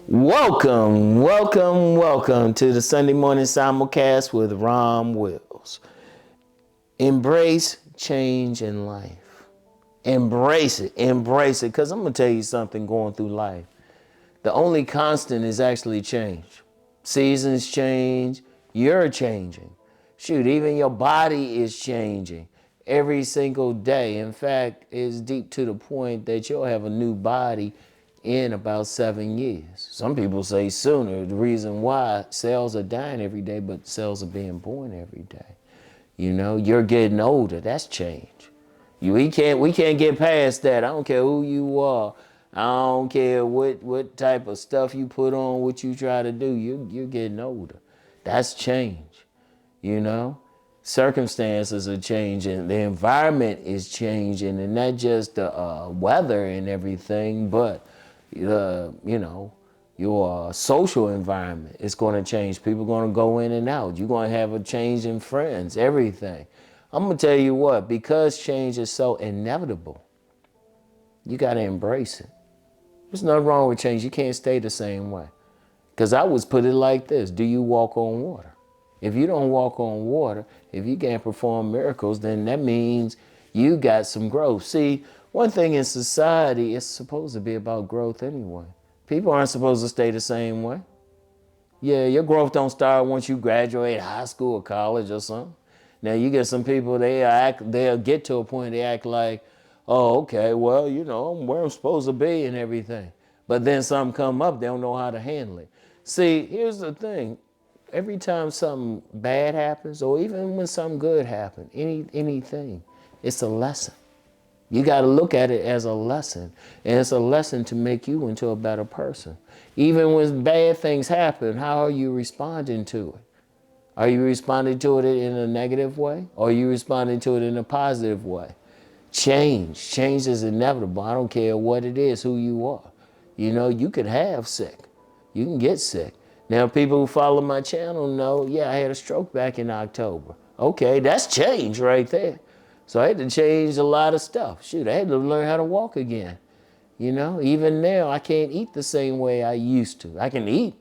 Welcome to the Sunday morning simulcast with Rom Wills. Embrace change in life. Embrace it, because I'm going to tell you something going through life. The only constant is actually change. Seasons change, you're changing. Shoot, even your body is changing every single day. In fact, it's deep to the point that you'll have a new body in about 7 years. Some people say sooner. The reason why cells are dying every day, but cells are being born every day. You know, you're getting older. That's change. We can't get past that. I don't care who you are. I don't care what type of stuff you put on, what you try to do. You're getting older. That's change. You know, circumstances are changing. The environment is changing, and not just the weather and everything, but your social environment is going to change. People are going to go in and out. You're going to have a change in friends, everything. I'm going to tell you what, because change is so inevitable, you got to embrace it. There's nothing wrong with change. You can't stay the same way. Because I would put it like this. Do you walk on water? If you don't walk on water, if you can't perform miracles, then that means you got some growth. See, one thing in society, it's supposed to be about growth anyway. People aren't supposed to stay the same way. Yeah, your growth don't start once you graduate high school or college or something. Now you get some people, they'll get to a point, they act like, oh, okay, well, I'm where I'm supposed to be and everything. But then something come up, they don't know how to handle it. See, here's the thing. Every time something bad happens, or even when something good happens, anything, it's a lesson. You got to look at it as a lesson, and it's a lesson to make you into a better person. Even when bad things happen, how are you responding to it? Are you responding to it in a negative way, or are you responding to it in a positive way? Change is inevitable. I don't care what it is, who you are. You could have sick. You can get sick. Now, people who follow my channel know, yeah, I had a stroke back in October. Okay, that's change right there. So I had to change a lot of stuff. Shoot, I had to learn how to walk again. Even now, I can't eat the same way I used to. I can eat,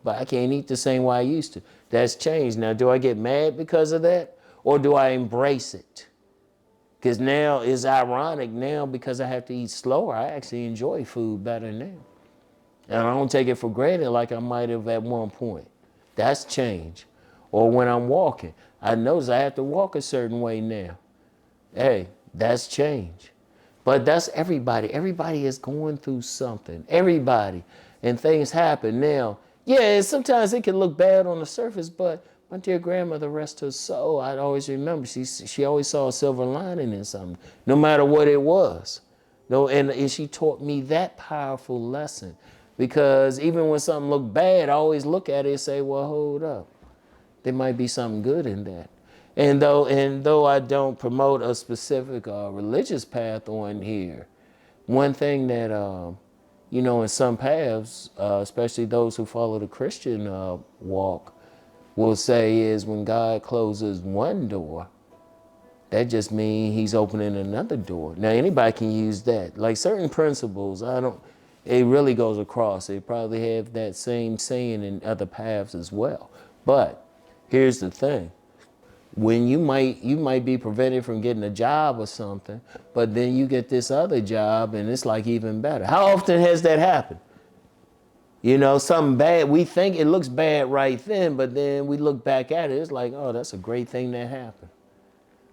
but I can't eat the same way I used to. That's changed. Now, do I get mad because of that? Or do I embrace it? Because now it's ironic now, because I have to eat slower, I actually enjoy food better now. And I don't take it for granted like I might have at one point. That's change. Or when I'm walking, I notice I have to walk a certain way now. Hey, that's change. But that's everybody. Everybody is going through something. Everybody. And things happen. Now, yeah, sometimes it can look bad on the surface, but my dear grandmother, rest her soul, I'd always remember, she always saw a silver lining in something, no matter what it was. No, and she taught me that powerful lesson. Because even when something looked bad, I always look at it and say, well, hold up. There might be something good in that. And though I don't promote a specific religious path on here, one thing that, in some paths, especially those who follow the Christian walk, will say is when God closes one door, that just means he's opening another door. Now, anybody can use that. Like certain principles, it really goes across. They probably have that same saying in other paths as well. But here's the thing. When you might be prevented from getting a job or something, but then you get this other job and it's like even better. How often has that happened? Something bad, we think it looks bad right then, but then we look back at it, it's like, oh, that's a great thing that happened.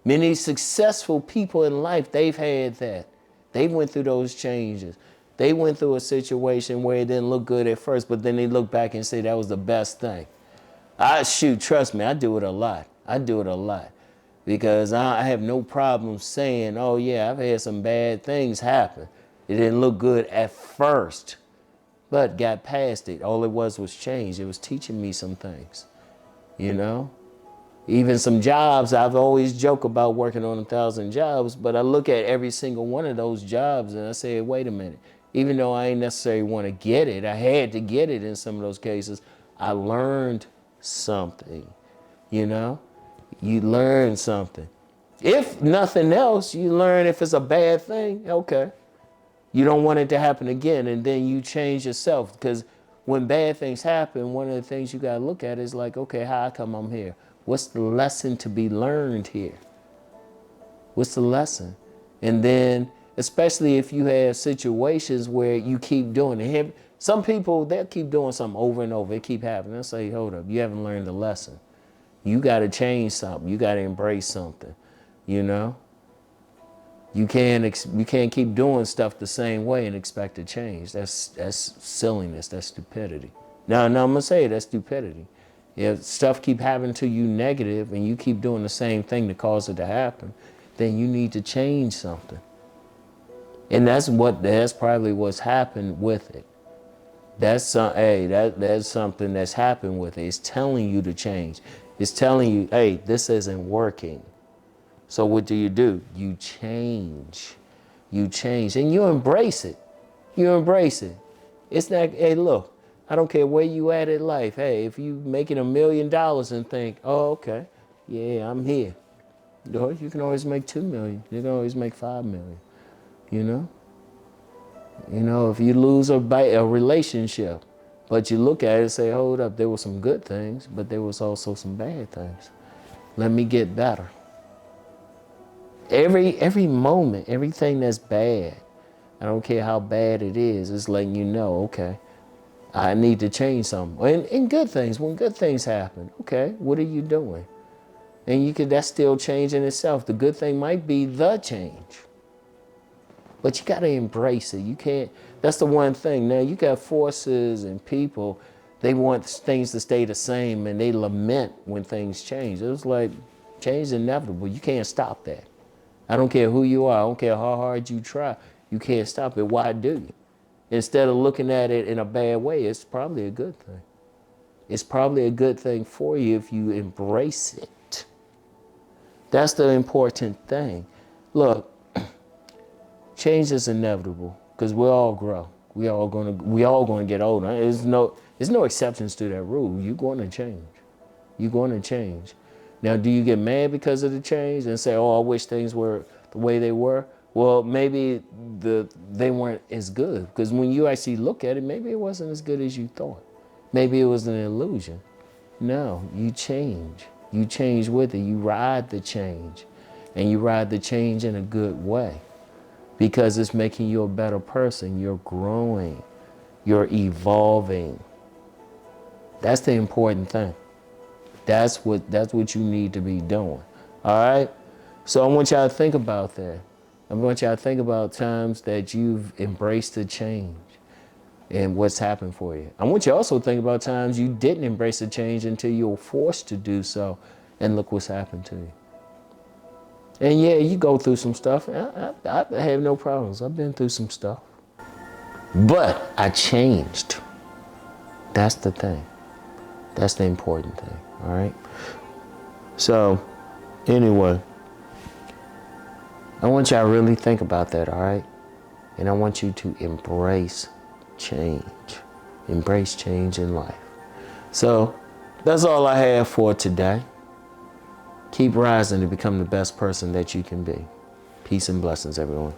Many successful people in life, they've had that. They went through those changes. They went through a situation where it didn't look good at first, but then they look back and say that was the best thing. Trust me, I do it a lot. Because I have no problem saying, oh yeah, I've had some bad things happen. It didn't look good at first, but got past it. All it was change. It was teaching me some things, Even some jobs, I've always joked about working on 1,000 jobs, but I look at every single one of those jobs and I say, wait a minute. Even though I ain't necessarily want to get it, I had to get it in some of those cases, I learned something, You learn something. If nothing else, you learn if it's a bad thing, okay. You don't want it to happen again, and then you change yourself, because when bad things happen, one of the things you got to look at is like, okay, how come I'm here? What's the lesson to be learned here? What's the lesson? And then, especially if you have situations where you keep doing it. Some people, they'll keep doing something over and over. It keep happening. They'll say, hold up, you haven't learned the lesson. You got to change something. You got to embrace something, you know? You can't keep doing stuff the same way and expect to change. That's silliness. That's stupidity. No, I'm going to say that's stupidity. If stuff keep happening to you negative and you keep doing the same thing to cause it to happen, then you need to change something. And that's probably what's happened with it. That's something that's happened with it. It's telling you to change. It's telling you, hey, this isn't working. So what do? You change. You change and you embrace it. You embrace it. It's not, hey, look, I don't care where you at in life. Hey, if you making $1 million and think, oh, okay, yeah, I'm here. You can always make 2 million. You can always make 5 million, you know? You know, if you lose a relationship, but you look at it and say, hold up, there were some good things, but there was also some bad things. Let me get better. Every moment, everything that's bad, I don't care how bad it is, it's letting you know, okay, I need to change something. And good things, when good things happen, okay, what are you doing? And that's still change in itself. The good thing might be the change. But you got to embrace it. You can't, that's the one thing. Now, you got forces and people, they want things to stay the same and they lament when things change. It was like, change is inevitable. You can't stop that. I don't care who you are. I don't care how hard you try. You can't stop it. Why do you? Instead of looking at it in a bad way, it's probably a good thing. It's probably a good thing for you if you embrace it. That's the important thing. Look, change is inevitable because we all grow. We all gonna get older. There's no exceptions to that rule. You're going to change. You're going to change. Now, do you get mad because of the change and say, "Oh, I wish things were the way they were"? Well, maybe they weren't as good because when you actually look at it, maybe it wasn't as good as you thought. Maybe it was an illusion. No, you change. You change with it. You ride the change, and you ride the change in a good way because it's making you a better person. You're growing. You're evolving. That's the important thing. That's what you need to be doing. All right? So I want y'all to think about that. I want y'all to think about times that you've embraced the change and what's happened for you. I want you to also think about times you didn't embrace the change until you were forced to do so, and look what's happened to you. And yeah, you go through some stuff. I have no problems. I've been through some stuff. But I changed. That's the thing. That's the important thing, all right? So, anyway, I want y'all to really think about that, all right? And I want you to embrace change. Embrace change in life. So, that's all I have for today. Keep rising to become the best person that you can be. Peace and blessings, everyone.